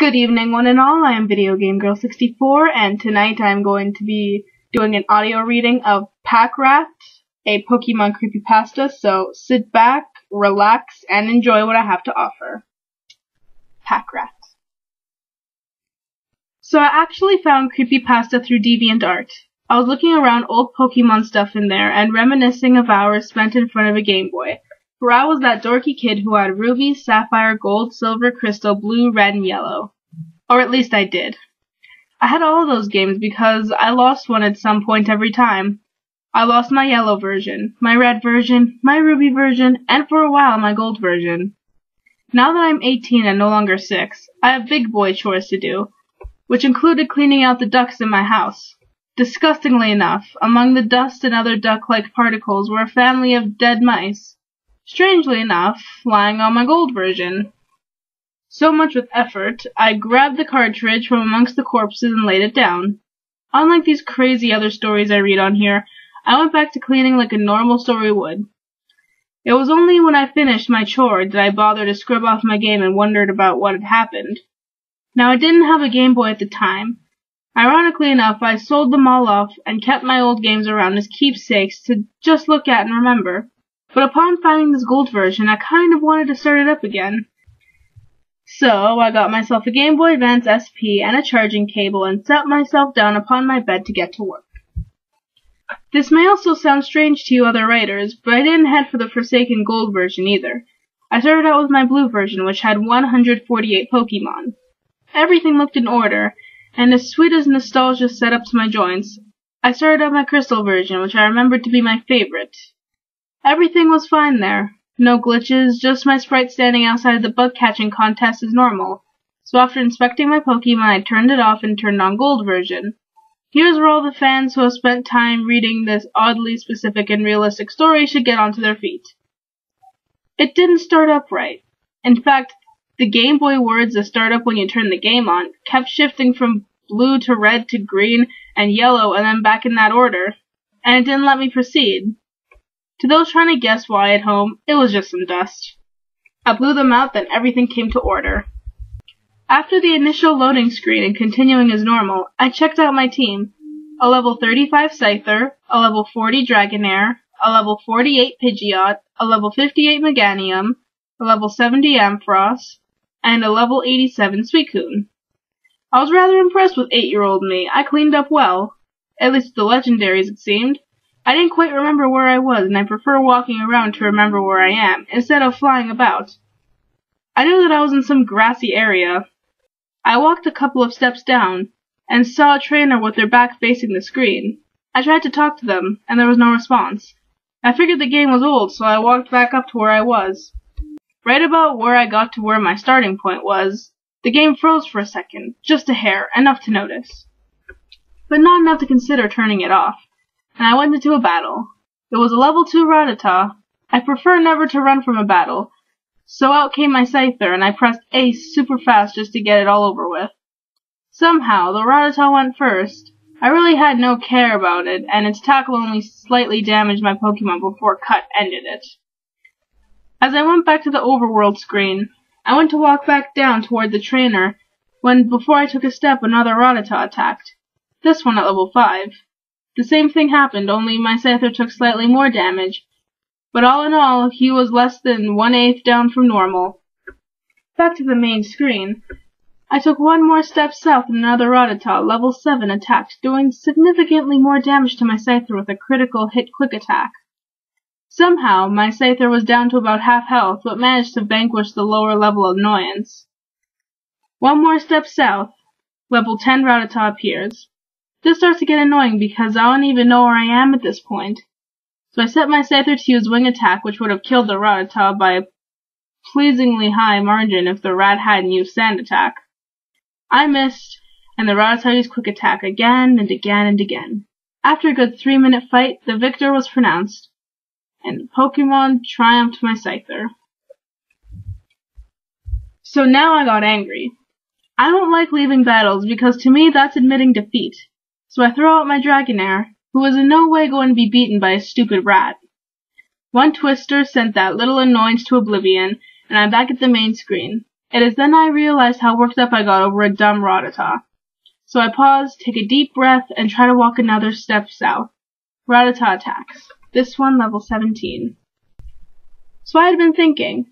Good evening, one and all. I am Video Game Girl 64, and tonight I'm going to be doing an audio reading of Pack Rat, a Pokemon creepypasta, so sit back, relax, and enjoy what I have to offer. Pack Rat. So I actually found creepypasta through DeviantArt. I was looking around old Pokemon stuff in there and reminiscing of hours spent in front of a Game Boy, where I was that dorky kid who had ruby, sapphire, gold, silver, crystal, blue, red, and yellow. Or at least I did. I had all of those games because I lost one at some point every time. I lost my yellow version, my red version, my ruby version, and for a while my gold version. Now that I'm 18 and no longer 6, I have big boy chores to do, which included cleaning out the ducks in my house. Disgustingly enough, among the dust and other duck-like particles were a family of dead mice. Strangely enough, lying on my gold version. So much with effort, I grabbed the cartridge from amongst the corpses and laid it down. Unlike these crazy other stories I read on here, I went back to cleaning like a normal story would. It was only when I finished my chore did I bother to scrub off my game and wondered about what had happened. Now, I didn't have a Game Boy at the time. Ironically enough, I sold them all off and kept my old games around as keepsakes to just look at and remember. But upon finding this gold version, I kind of wanted to start it up again. So, I got myself a Game Boy Advance SP and a charging cable and sat myself down upon my bed to get to work. This may also sound strange to you other writers, but I didn't head for the forsaken gold version either. I started out with my blue version, which had 148 Pokemon. Everything looked in order, and as sweet as nostalgia set up to my joints, I started out my crystal version, which I remembered to be my favorite. Everything was fine there. No glitches, just my sprite standing outside the bug-catching contest as normal. So after inspecting my Pokemon, I turned it off and turned on gold version. Here's where all the fans who have spent time reading this oddly specific and realistic story should get onto their feet. It didn't start up right. In fact, the Game Boy words that start up when you turn the game on kept shifting from blue to red to green and yellow and then back in that order, and it didn't let me proceed. To those trying to guess why at home, it was just some dust. I blew them out, then everything came to order. After the initial loading screen and continuing as normal, I checked out my team. A level 35 Scyther, a level 40 Dragonair, a level 48 Pidgeot, a level 58 Meganium, a level 70 Ampharos, and a level 87 Suicune. I was rather impressed with 8-year-old me. I cleaned up well. At least the legendaries, it seemed. I didn't quite remember where I was, and I prefer walking around to remember where I am, instead of flying about. I knew that I was in some grassy area. I walked a couple of steps down, and saw a trainer with their back facing the screen. I tried to talk to them, and there was no response. I figured the game was old, so I walked back up to where I was. Right about where I got to where my starting point was, the game froze for a second, just a hair, enough to notice. But not enough to consider turning it off. And I went into a battle. It was a level 2 Rattata. I prefer never to run from a battle, so out came my Scyther, and I pressed A super fast just to get it all over with. Somehow, the Rattata went first. I really had no care about it, and its tackle only slightly damaged my Pokemon before Cut ended it. As I went back to the overworld screen, I went to walk back down toward the trainer, when before I took a step another Rattata attacked. This one at level 5. The same thing happened, only my Scyther took slightly more damage, but all in all, he was less than 1/8 down from normal. Back to the main screen. I took one more step south and another Rattata, level 7, attacked, doing significantly more damage to my Scyther with a critical hit quick attack. Somehow, my Scyther was down to about half health, but managed to vanquish the lower level annoyance. One more step south, level 10 Rattata appears. This starts to get annoying because I don't even know where I am at this point. So I set my Scyther to use Wing Attack, which would have killed the Rattata by a pleasingly high margin if the rat hadn't used Sand Attack. I missed, and the Rattata used Quick Attack again and again and again. After a good 3-minute fight, the victor was pronounced, and Pokemon triumphed my Scyther. So now I got angry. I don't like leaving battles because to me that's admitting defeat. So I throw out my Dragonair, who was in no way going to be beaten by a stupid rat. One Twister sent that little annoyance to oblivion, and I'm back at the main screen. It is then I realized how worked up I got over a dumb Rattata. So I pause, take a deep breath, and try to walk another step south. Rattata attacks. This one level 17. So I had been thinking.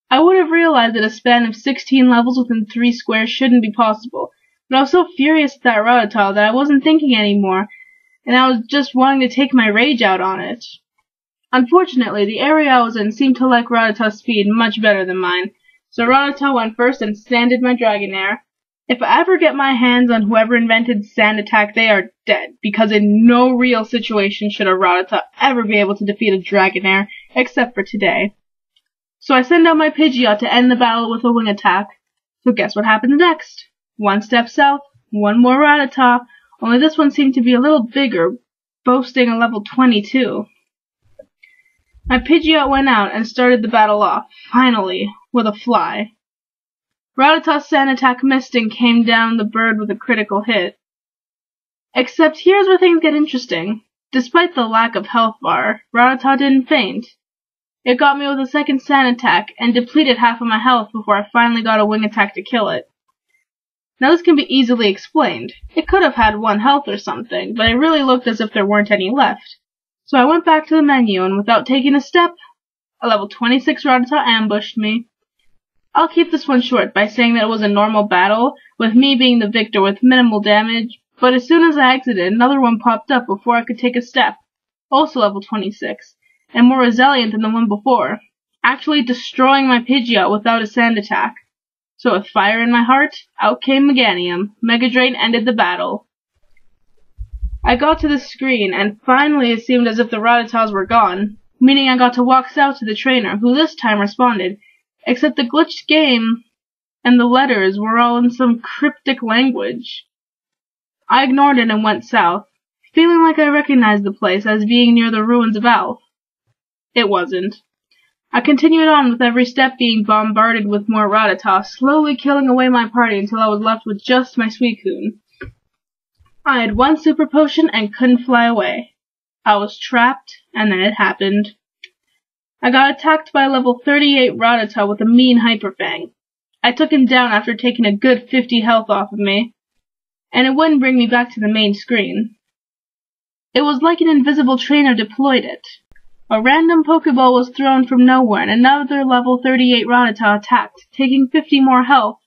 I would have realized that a span of 16 levels within 3 squares shouldn't be possible, but I was so furious at that Rattata that I wasn't thinking anymore, and I was just wanting to take my rage out on it. Unfortunately, the area I was in seemed to like Rattata's speed much better than mine, so Rattata went first and sanded my Dragonair. If I ever get my hands on whoever invented Sand Attack, they are dead, because in no real situation should a Rattata ever be able to defeat a Dragonair, except for today. So I send out my Pidgeot to end the battle with a wing attack. So guess what happens next? One step south, one more Rattata, only this one seemed to be a little bigger, boasting a level 22. My Pidgeot went out and started the battle off, finally, with a fly. Rattata's Sand Attack missed and came down the bird with a critical hit. Except here's where things get interesting. Despite the lack of health bar, Rattata didn't faint. It got me with a second Sand Attack and depleted half of my health before I finally got a wing attack to kill it. Now this can be easily explained. It could have had 1 health or something, but it really looked as if there weren't any left. So I went back to the menu and without taking a step, a level 26 Rattata ambushed me. I'll keep this one short by saying that it was a normal battle, with me being the victor with minimal damage, but as soon as I exited, another one popped up before I could take a step, also level 26, and more resilient than the one before, actually destroying my Pidgeot without a Sand Attack. So with fire in my heart, out came Meganium. Mega Drain ended the battle. I got to the screen, and finally it seemed as if the Rattatas were gone, meaning I got to walk south to the trainer, who this time responded, except the glitched game and the letters were all in some cryptic language. I ignored it and went south, feeling like I recognized the place as being near the ruins of Alf. It wasn't. I continued on with every step being bombarded with more Rattata, slowly killing away my party until I was left with just my Suicune. I had 1 super potion and couldn't fly away. I was trapped, and then it happened. I got attacked by a level 38 Rattata with a mean Hyper Fang. I took him down after taking a good 50 health off of me, and it wouldn't bring me back to the main screen. It was like an invisible trainer deployed it. A random Pokeball was thrown from nowhere, and another level 38 Rattata attacked, taking 50 more health.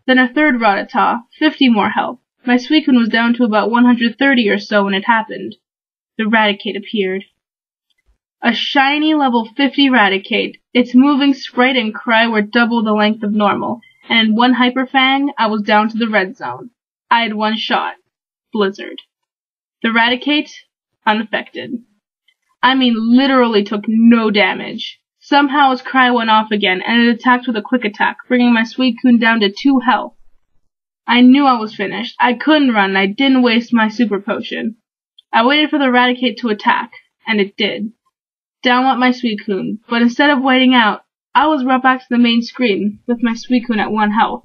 Then a third Rattata, 50 more health. My Suicune was down to about 130 or so when it happened. The Raticate appeared. A shiny level 50 Raticate. Its moving sprite and cry were double the length of normal, and in 1 Hyper Fang, I was down to the red zone. I had 1 shot. Blizzard. The Raticate, unaffected. I mean, literally took no damage. Somehow its cry went off again, and it attacked with a quick attack, bringing my Suicune down to 2 health. I knew I was finished. I couldn't run, and I didn't waste my super potion. I waited for the Raticate to attack, and it did. Down went my Suicune, but instead of waiting out, I was brought back to the main screen, with my Suicune at 1 health.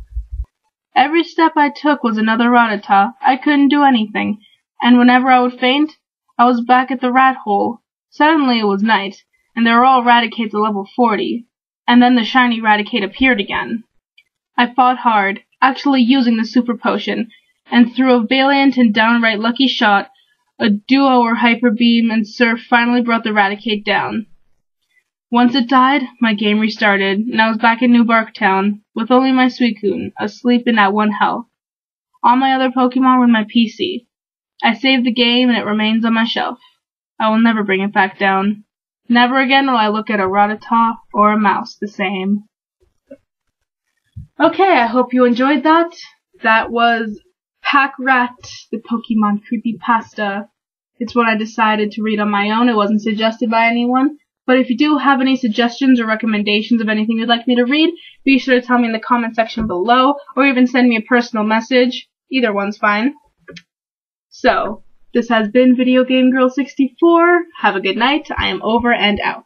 Every step I took was another Rattata. I couldn't do anything, and whenever I would faint, I was back at the rat hole. Suddenly it was night, and there were all Raticates at level 40, and then the shiny Raticate appeared again. I fought hard, actually using the super potion, and through a valiant and downright lucky shot, a duo or Hyper Beam and Surf finally brought the Raticate down. Once it died, my game restarted, and I was back in New Barktown, with only my Suicune, asleep and at 1 health. All my other Pokemon were in my PC. I saved the game, and it remains on my shelf. I will never bring it back down. Never again will I look at a Rattata or a mouse the same. Okay, I hope you enjoyed that. That was Pack Rat, the Pokemon creepypasta. It's one I decided to read on my own. It wasn't suggested by anyone. But if you do have any suggestions or recommendations of anything you'd like me to read, be sure to tell me in the comment section below, or even send me a personal message. Either one's fine. So, this has been Video Game Girl 64. Have a good night. I am over and out.